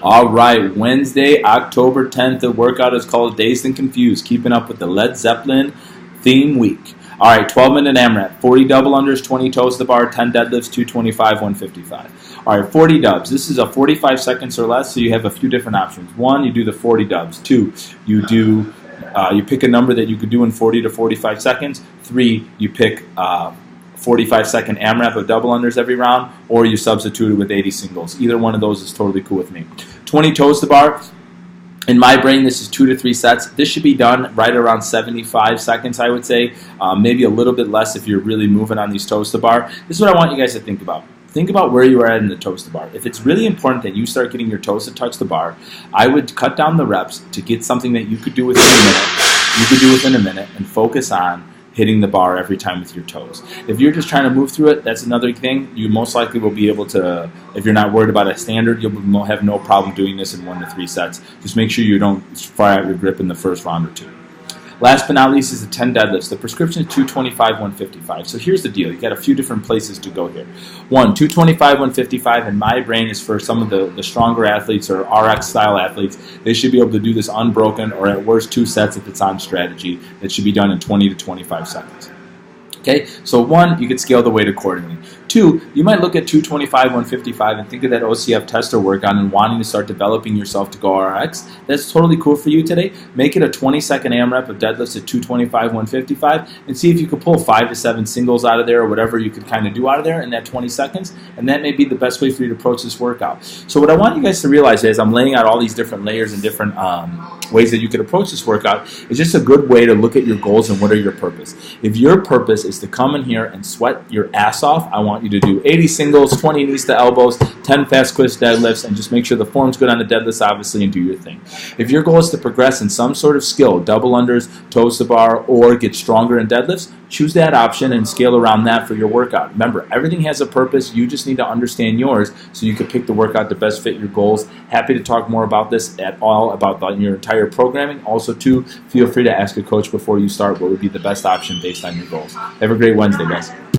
All right, Wednesday, October 10th, the workout is called Dazed and Confused, keeping up with the Led Zeppelin theme week. All right, 12-minute AMRAP, 40 double unders, 20 toes to the bar, 10 deadlifts, 225, 155. All right, 40 dubs. This is a 45 seconds or less, so you have a few different options. One, you do the 40 dubs. Two, you pick a number that you could do in 40 to 45 seconds. Three, you pick 45-second AMRAP of double unders every round, or you substitute it with 80 singles. Either one of those is totally cool with me. 20 toes to bar. In my brain, this is 2 to 3 sets. This should be done right around 75 seconds, I would say. Maybe a little bit less if you're really moving on these toes to bar. This is what I want you guys to think about. Think about where you are at in the toes to bar. If it's really important that you start getting your toes to touch the bar, I would cut down the reps to get something that you could do within a minute, and focus on hitting the bar every time with your toes. If you're just trying to move through it, that's another thing. You most likely will be able to, if you're not worried about a standard, you'll have no problem doing this in 1 to 3 sets. Just make sure you don't fire out your grip in the first round or two. Last but not least is the 10 deadlifts. The prescription is 225, 155. So here's the deal. You got a few different places to go here. One, 225, 155 in my brain is for some of the stronger athletes or RX style athletes. They should be able to do this unbroken, or at worst 2 sets if it's on strategy. It should be done in 20 to 25 seconds. Okay, so one, you could scale the weight accordingly. Two, you might look at 225, 155 and think of that OCF tester workout and wanting to start developing yourself to go RX. That's totally cool for you today. Make it a 20-second AMRAP of deadlifts at 225, 155 and see if you could pull 5 to 7 singles out of there or whatever you could kind of do out of there in that 20 seconds. And that may be the best way for you to approach this workout. So what I want you guys to realize is I'm laying out all these different layers and different ways that you could approach this workout. It's just a good way to look at your goals and what are your purpose. If your purpose is to come in here and sweat your ass off, I want you to do 80 singles, 20 knees to elbows, 10 fast twist deadlifts, and just make sure the form's good on the deadlifts, obviously, and do your thing. If your goal is to progress in some sort of skill, double unders, toes to bar, or get stronger in deadlifts, choose that option and scale around that for your workout. Remember, everything has a purpose. You just need to understand yours so you can pick the workout to best fit your goals. Happy to talk more about this at all, about your entire programming. Also, too, feel free to ask a coach before you start what would be the best option based on your goals. Have a great Wednesday, guys.